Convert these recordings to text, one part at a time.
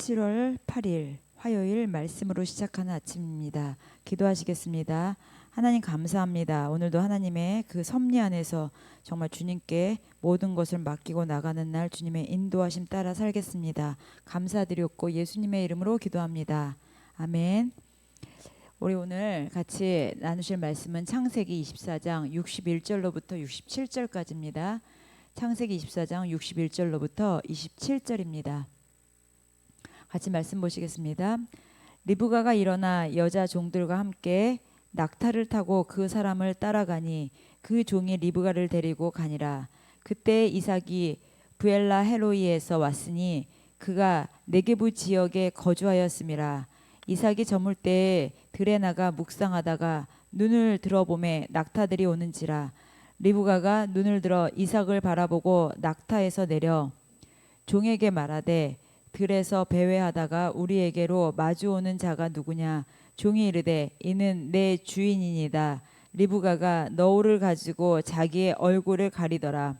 7월 8일 화요일 말씀으로 시작하는 아침입니다. 기도하시겠습니다. 하나님 감사합니다. 오늘도 하나님의 그 섭리 안에서 정말 주님께 모든 것을 맡기고 나가는 날 주님의 인도하심 따라 살겠습니다. 감사드렸고 예수님의 이름으로 기도합니다. 아멘. 우리 오늘 같이 나누실 말씀은 창세기 24장 61절로부터 67절까지입니다. 창세기 24장 61절로부터 27절입니다. 같이 말씀 보시겠습니다. 리브가가 일어나 여자 종들과 함께 낙타를 타고 그 사람을 따라가니 그 종이 리브가를 데리고 가니라. 그때 이삭이 부엘라 헤로이에서 왔으니 그가 네게부 지역에 거주하였음이라. 이삭이 저물 때에 들에 나가 묵상하다가 눈을 들어보매 낙타들이 오는지라. 리브가가 눈을 들어 이삭을 바라보고 낙타에서 내려 종에게 말하되 들에서 배회하다가 우리에게로 마주오는 자가 누구냐. 종이 이르되 이는 내 주인이니이다. 리브가가 너울을 가지고 자기의 얼굴을 가리더라.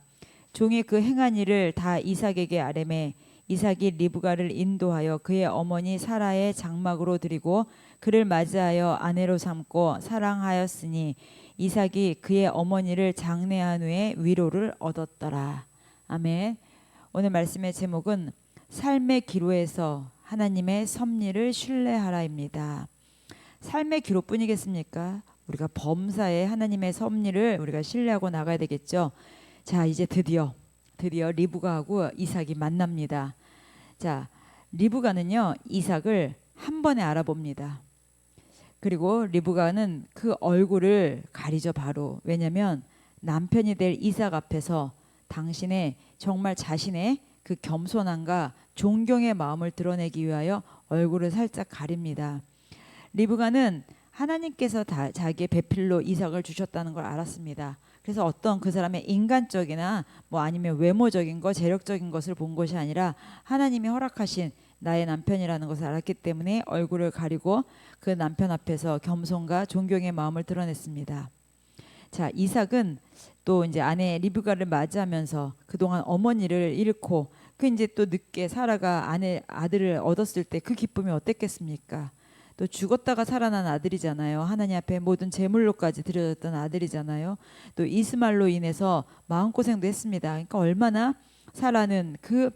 종이 그 행한 일을 다 이삭에게 아뢰매 이삭이 리브가를 인도하여 그의 어머니 사라의 장막으로 들이고 그를 맞이하여 아내로 삼고 사랑하였으니 이삭이 그의 어머니를 장례한 후에 위로를 얻었더라. 아멘. 오늘 말씀의 제목은 삶의 기로에서 하나님의 섭리를 신뢰하라입니다. 삶의 기로뿐이겠습니까? 우리가 범사에 하나님의 섭리를 우리가 신뢰하고 나가야 되겠죠. 자, 이제 드디어 리브가하고 이삭이 만납니다. 자, 리브가는요 이삭을 한 번에 알아봅니다. 그리고 리브가는 그 얼굴을 가리죠 바로. 왜냐하면 남편이 될 이삭 앞에서 당신의 정말 자신의 그 겸손함과 존경의 마음을 드러내기 위하여 얼굴을 살짝 가립니다. 리브가는 하나님께서 자기의 배필로 이삭을 주셨다는 걸 알았습니다. 그래서 어떤 그 사람의 인간적이나 뭐 아니면 외모적인 것, 재력적인 것을 본 것이 아니라 하나님이 허락하신 나의 남편이라는 것을 알았기 때문에 얼굴을 가리고 그 남편 앞에서 겸손과 존경의 마음을 드러냈습니다. 자, 이삭은 또 이제 아내 리브가를 맞이하면서 그동안 어머니를 잃고 그 이제 또 늦게 사라가 아들을 얻었을 때 그 기쁨이 어땠겠습니까? 또 죽었다가 살아난 아들이잖아요. 하나님 앞에 모든 제물로까지 드려졌던 아들이잖아요. 또 이스마엘로 인해서 마음고생도 했습니다. 그러니까 얼마나 사라는 그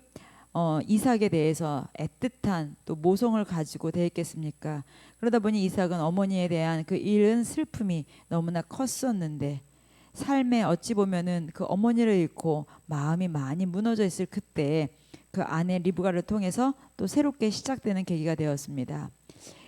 이삭에 대해서 애틋한 또 모성을 가지고 대했겠습니까? 그러다 보니 이삭은 어머니에 대한 그 잃은 슬픔이 너무나 컸었는데 삶에 어찌 보면은 그 어머니를 잃고 마음이 많이 무너져 있을 그때 그 아내 리브가를 통해서 또 새롭게 시작되는 계기가 되었습니다.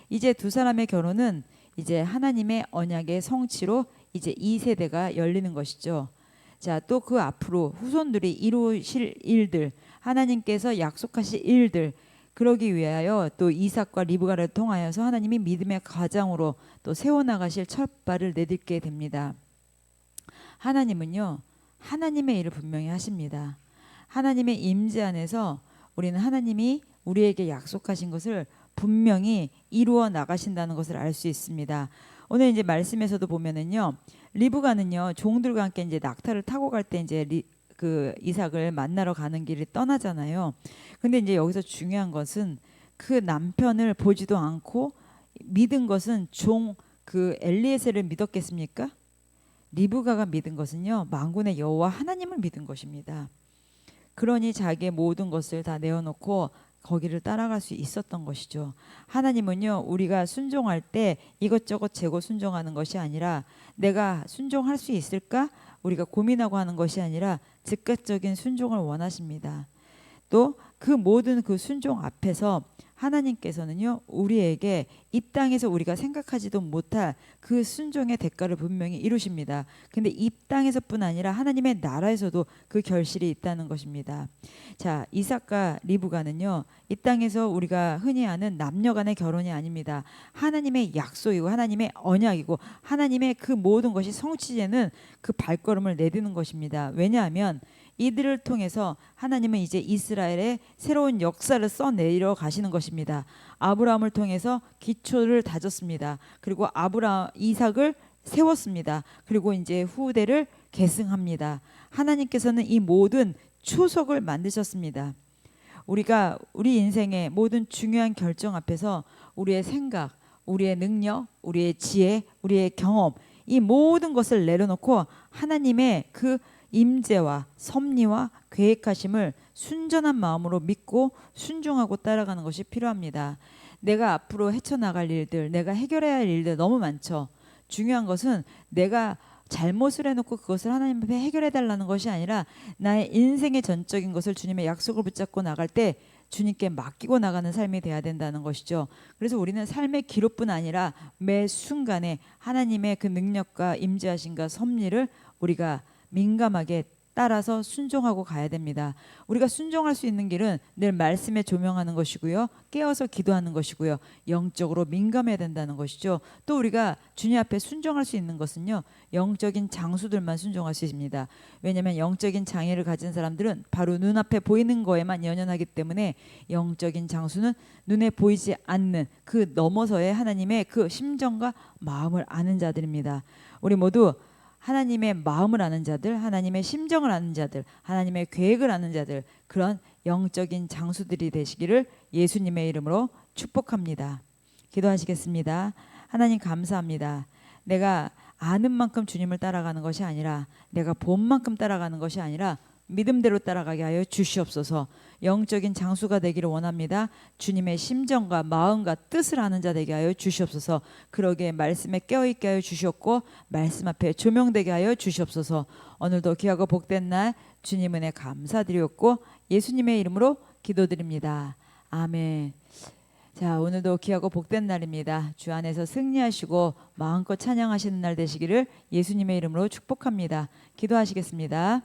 이제 두 사람의 결혼은 이제 하나님의 언약의 성취로 이제 2세대가 열리는 것이죠. 자, 또 그 앞으로 후손들이 이루실 일들, 하나님께서 약속하실 일들, 그러기 위하여 또 이삭과 리브가를 통하여서 하나님이 믿음의 가장으로 또 세워나가실 첫발을 내딛게 됩니다. 하나님은요 하나님의 일을 분명히 하십니다. 하나님의 임재 안에서 우리는 하나님이 우리에게 약속하신 것을 분명히 이루어 나가신다는 것을 알 수 있습니다. 오늘 이제 말씀에서도 보면은요 리브가는요 종들과 함께 이제 낙타를 타고 갈 때 이제 그 이삭을 만나러 가는 길을 떠나잖아요. 근데 이제 여기서 중요한 것은 그 남편을 보지도 않고 믿은 것은 종 그 엘리에셀을 믿었겠습니까? 리브가가 믿은 것은요 만군의 여호와 하나님을 믿은 것입니다. 그러니 자기의 모든 것을 다 내어놓고 거기를 따라갈 수 있었던 것이죠. 하나님은요 우리가 순종할 때 이것저것 재고 순종하는 것이 아니라 내가 순종할 수 있을까 우리가 고민하고 하는 것이 아니라 즉각적인 순종을 원하십니다. 또 그 모든 그 순종 앞에서 하나님께서는요 우리에게 이 땅에서 우리가 생각하지도 못할 그 순종의 대가를 분명히 이루십니다. 근데 이 땅에서뿐 아니라 하나님의 나라에서도 그 결실이 있다는 것입니다. 자, 이삭과 리브가는요 이 땅에서 우리가 흔히 아는 남녀 간의 결혼이 아닙니다. 하나님의 약속이고 하나님의 언약이고 하나님의 그 모든 것이 성취되는 그 발걸음을 내딛는 것입니다. 왜냐하면 이들을 통해서 하나님은 이제 이스라엘의 새로운 역사를 써내려 가시는 것입니다. 아브라함을 통해서 기초를 다졌습니다. 그리고 이삭을 세웠습니다. 그리고 이제 후대를 계승합니다. 하나님께서는 이 모든 초석을 만드셨습니다. 우리가 우리 인생의 모든 중요한 결정 앞에서 우리의 생각, 우리의 능력, 우리의 지혜, 우리의 경험 이 모든 것을 내려놓고 하나님의 그 임재와 섭리와 계획하심을 순전한 마음으로 믿고 순종하고 따라가는 것이 필요합니다. 내가 앞으로 헤쳐나갈 일들, 내가 해결해야 할 일들 너무 많죠. 중요한 것은 내가 잘못을 해놓고 그것을 하나님 앞에 해결해 달라는 것이 아니라 나의 인생의 전적인 것을 주님의 약속을 붙잡고 나갈 때 주님께 맡기고 나가는 삶이 돼야 된다는 것이죠. 그래서 우리는 삶의 기록뿐 아니라 매 순간에 하나님의 그 능력과 임재하심과 섭리를 우리가 민감하게 따라서 순종하고 가야 됩니다. 우리가 순종할 수 있는 길은 늘 말씀에 조명하는 것이고요. 깨어서 기도하는 것이고요. 영적으로 민감해야 된다는 것이죠. 또 우리가 주님 앞에 순종할 수 있는 것은요. 영적인 장수들만 순종할 수 있습니다. 왜냐하면 영적인 장애를 가진 사람들은 바로 눈앞에 보이는 거에만 연연하기 때문에 영적인 장수는 눈에 보이지 않는 그 너머서의 하나님의 그 심정과 마음을 아는 자들입니다. 우리 모두 하나님의 마음을 아는 자들, 하나님의 심정을 아는 자들, 하나님의 계획을 아는 자들, 그런 영적인 장수들이 되시기를 예수님의 이름으로 축복합니다. 기도하시겠습니다. 하나님 감사합니다. 내가 아는 만큼 주님을 따라가는 것이 아니라 내가 본 만큼 따라가는 것이 아니라 믿음대로 따라가게 하여 주시옵소서. 영적인 장수가 되기를 원합니다. 주님의 심정과 마음과 뜻을 아는 자 되게 하여 주시옵소서. 그러기에 말씀에 깨어있게 하여 주시옵고 말씀 앞에 조명되게 하여 주시옵소서. 오늘도 귀하고 복된 날 주님 은혜 감사드리옵고 예수님의 이름으로 기도드립니다. 아멘. 자, 오늘도 귀하고 복된 날입니다. 주 안에서 승리하시고 마음껏 찬양하시는 날 되시기를 예수님의 이름으로 축복합니다. 기도하시겠습니다.